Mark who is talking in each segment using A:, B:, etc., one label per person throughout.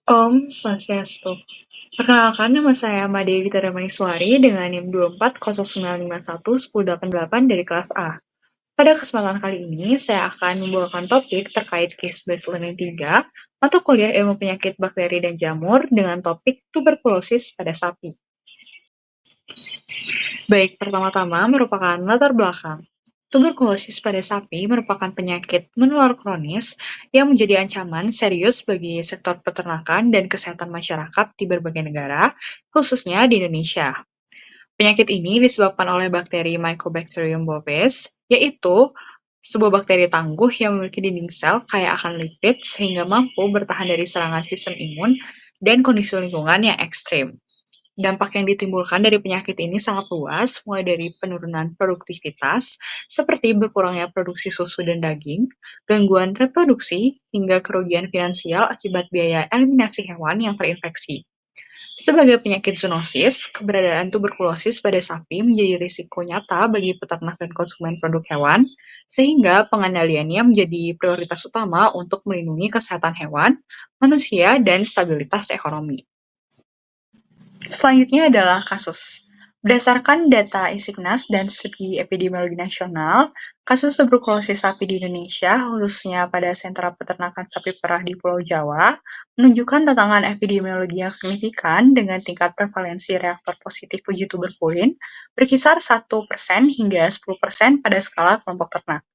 A: Om Swastiastu. Perkenalkan, nama saya Made Gita Damaiswari dengan NIM 2409511088 dari kelas A. Pada kesempatan kali ini, saya akan membawakan topik terkait case-based learning 3, mata kuliah ilmu penyakit bakteri dan jamur dengan topik tuberkulosis pada sapi. Baik, pertama-tama merupakan latar belakang. Tuberkulosis pada sapi merupakan penyakit menular kronis yang menjadi ancaman serius bagi sektor peternakan dan kesehatan masyarakat di berbagai negara, khususnya di Indonesia. Penyakit ini disebabkan oleh bakteri Mycobacterium bovis, yaitu sebuah bakteri tangguh yang memiliki dinding sel kaya akan lipid sehingga mampu bertahan dari serangan sistem imun dan kondisi lingkungan yang ekstrim. Dampak yang ditimbulkan dari penyakit ini sangat luas, mulai dari penurunan produktivitas, seperti berkurangnya produksi susu dan daging, gangguan reproduksi, hingga kerugian finansial akibat biaya eliminasi hewan yang terinfeksi. Sebagai penyakit zoonosis, keberadaan tuberkulosis pada sapi menjadi risiko nyata bagi peternak dan konsumen produk hewan, sehingga pengendaliannya menjadi prioritas utama untuk melindungi kesehatan hewan, manusia, dan stabilitas ekonomi. Selanjutnya adalah kasus. Berdasarkan data Isignas dan Studi Epidemiologi Nasional, kasus tuberkulosis sapi di Indonesia, khususnya pada sentra peternakan sapi perah di Pulau Jawa, menunjukkan tantangan epidemiologi yang signifikan dengan tingkat prevalensi reaktor positif uji tuberkulin berkisar 1% hingga 10% pada skala kelompok ternak.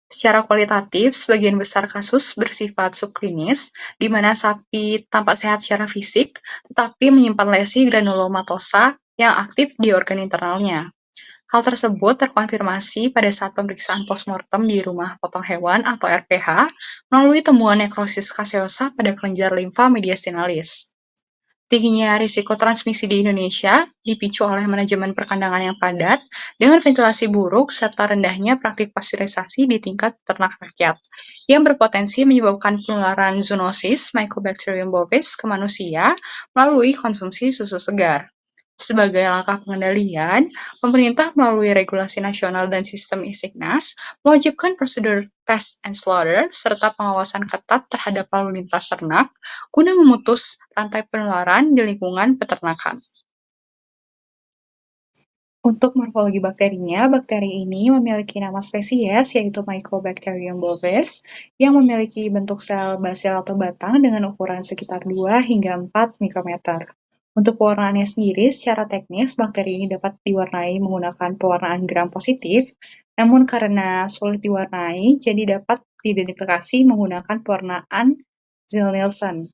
A: Secara kualitatif, sebagian besar kasus bersifat subklinis, di mana sapi tampak sehat secara fisik, tetapi menyimpan lesi granulomatosa yang aktif di organ internalnya. Hal tersebut terkonfirmasi pada saat pemeriksaan postmortem di rumah potong hewan atau RPH melalui temuan nekrosis kaseosa pada kelenjar limfa mediastinalis. Tingginya risiko transmisi di Indonesia dipicu oleh manajemen perkandangan yang padat dengan ventilasi buruk serta rendahnya praktik pasteurisasi di tingkat ternak rakyat yang berpotensi menyebabkan penularan zoonosis Mycobacterium bovis ke manusia melalui konsumsi susu segar. Sebagai langkah pengendalian, pemerintah melalui regulasi nasional dan sistem Isignas mewajibkan prosedur test and slaughter serta pengawasan ketat terhadap lalu lintas ternak guna memutus rantai penularan di lingkungan peternakan. Untuk morfologi bakterinya, bakteri ini memiliki nama spesies yaitu Mycobacterium bovis yang memiliki bentuk sel basil atau batang dengan ukuran sekitar 2 hingga 4 mikrometer. Untuk pewarnaannya sendiri, secara teknis bakteri ini dapat diwarnai menggunakan pewarnaan gram positif, namun karena sulit diwarnai, jadi dapat diidentifikasi menggunakan pewarnaan Zell-Nielsen.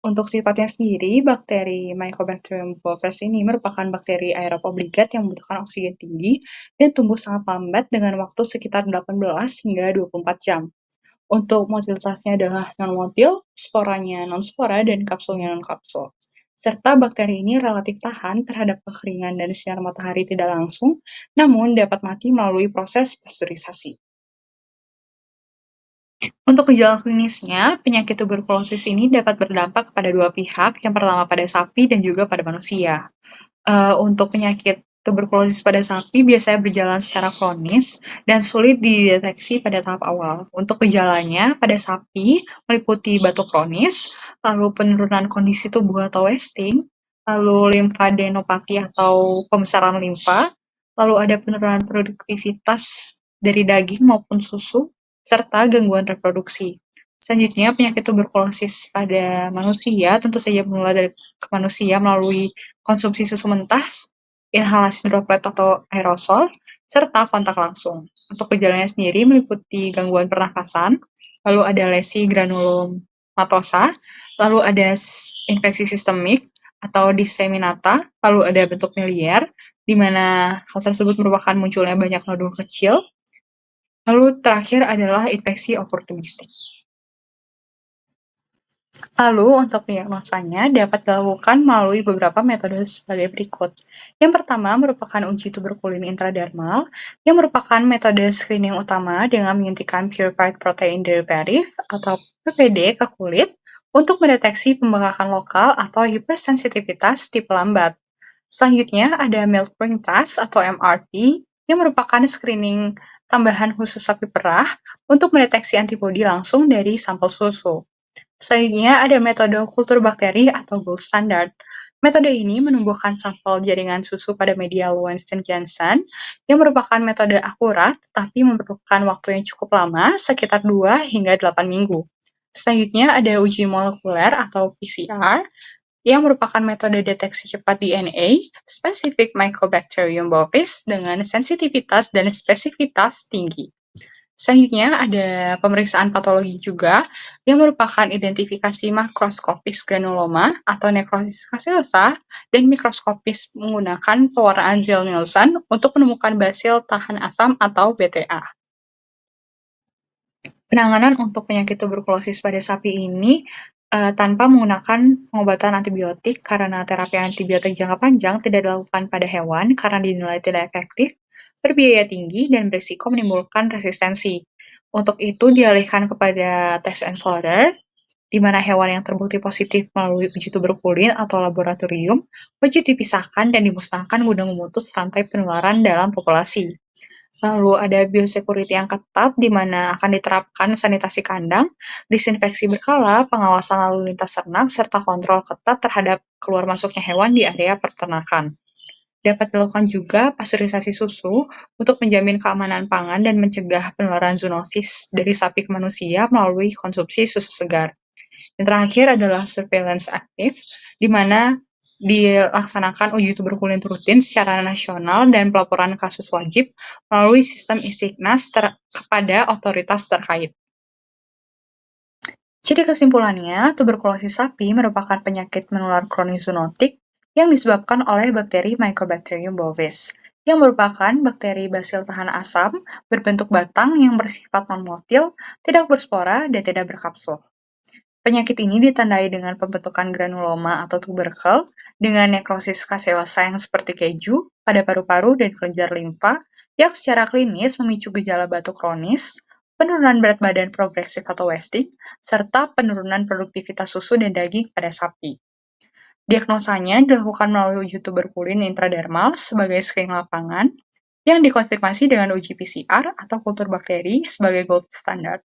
A: Untuk sifatnya sendiri, bakteri Mycobacterium bovis ini merupakan bakteri aerob obligat yang membutuhkan oksigen tinggi dan tumbuh sangat lambat dengan waktu sekitar 18 hingga 24 jam. Untuk motilitasnya adalah non-motil, sporanya non-spora, dan kapsulnya non-kapsul. Serta bakteri ini relatif tahan terhadap kekeringan dan sinar matahari tidak langsung, namun dapat mati melalui proses pasteurisasi. Untuk gejala klinisnya, penyakit tuberkulosis ini dapat berdampak kepada dua pihak, yang pertama pada sapi dan juga pada manusia. Untuk penyakit tuberkulosis pada sapi biasanya berjalan secara kronis dan sulit dideteksi pada tahap awal. Untuk gejalanya pada sapi meliputi batuk kronis, lalu penurunan kondisi tubuh atau wasting, lalu limfadenopati atau pembesaran limfa, lalu ada penurunan produktivitas dari daging maupun susu, serta gangguan reproduksi. Selanjutnya, penyakit tuberkulosis pada manusia tentu saja menular ke manusia melalui konsumsi susu mentah, inhalasi droplet atau aerosol, serta kontak langsung. Untuk gejalanya sendiri meliputi gangguan pernafasan, lalu ada lesi granulomatosa, lalu ada infeksi sistemik atau disseminata, lalu ada bentuk miliar, di mana hal tersebut merupakan munculnya banyak nodul kecil. Lalu terakhir adalah infeksi oportunistik. Lalu untuk diagnosanya dapat dilakukan melalui beberapa metode sebagai berikut. Yang pertama merupakan uji tuberkulin intradermal, yang merupakan metode screening utama dengan menyuntikkan Purified Protein Derivative atau PPD ke kulit untuk mendeteksi pembengkakan lokal atau hipersensitivitas tipe lambat. Selanjutnya ada milk-bring test atau MRT, yang merupakan screening tambahan khusus sapi perah untuk mendeteksi antibodi langsung dari sampel susu. Selanjutnya ada metode kultur bakteri atau gold standard. Metode ini menumbuhkan sampel jaringan susu pada media Lawrence-Johnson yang merupakan metode akurat tapi memerlukan waktu yang cukup lama, sekitar 2 hingga 8 minggu. Selanjutnya ada uji molekuler atau PCR yang merupakan metode deteksi cepat DNA spesifik Mycobacterium bovis dengan sensitivitas dan spesifitas tinggi. Selanjutnya ada pemeriksaan patologi juga, yang merupakan identifikasi makroskopis granuloma atau nekrosis kaseosa dan mikroskopis menggunakan pewarnaan Zell-Nielsen untuk menemukan basil tahan asam atau BTA. Penanganan untuk penyakit tuberkulosis pada sapi ini tanpa menggunakan pengobatan antibiotik karena terapi antibiotik jangka panjang tidak dilakukan pada hewan karena dinilai tidak efektif, berbiaya tinggi, dan berisiko menimbulkan resistensi. Untuk itu dialihkan kepada test and slaughter, di mana hewan yang terbukti positif melalui uji tuberkulin atau laboratorium wajib dipisahkan dan dimusnahkan guna memutus rantai penularan dalam populasi. Lalu ada biosecurity yang ketat di mana akan diterapkan sanitasi kandang, disinfeksi berkala, pengawasan lalu lintas ternak, serta kontrol ketat terhadap keluar masuknya hewan di area peternakan. Dapat dilakukan juga pasteurisasi susu untuk menjamin keamanan pangan dan mencegah penularan zoonosis dari sapi ke manusia melalui konsumsi susu segar. Yang terakhir adalah surveillance aktif, di mana dilaksanakan uji tuberkulin rutin secara nasional dan pelaporan kasus wajib melalui sistem Insignas kepada otoritas terkait. Jadi kesimpulannya, tuberkulosis sapi merupakan penyakit menular kronis zoonotik yang disebabkan oleh bakteri Mycobacterium bovis, yang merupakan bakteri basil tahan asam berbentuk batang yang bersifat non-motil, tidak berspora, dan tidak berkapsul. Penyakit ini ditandai dengan pembentukan granuloma atau tuberkel, dengan nekrosis kaseosa yang seperti keju pada paru-paru dan kelenjar limfa, yang secara klinis memicu gejala batuk kronis, penurunan berat badan progresif atau wasting, serta penurunan produktivitas susu dan daging pada sapi. Diagnosanya dilakukan melalui uji tuberkulin intradermal sebagai screening lapangan, yang dikonfirmasi dengan uji PCR atau kultur bakteri sebagai gold standard.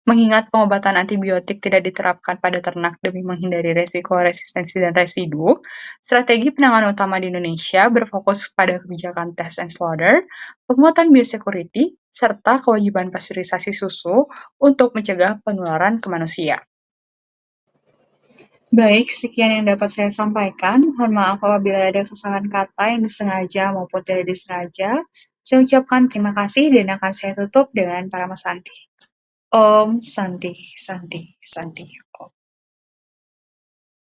A: Mengingat pengobatan antibiotik tidak diterapkan pada ternak demi menghindari resiko resistensi dan residu, strategi penanganan utama di Indonesia berfokus pada kebijakan test and slaughter, penguatan biosecurity, serta kewajiban pasteurisasi susu untuk mencegah penularan ke manusia. Baik, sekian yang dapat saya sampaikan. Mohon maaf apabila ada kesalahan kata yang disengaja maupun tidak disengaja. Saya ucapkan terima kasih dan akan saya tutup dengan para Santi. Om Santi, Santi, Santi.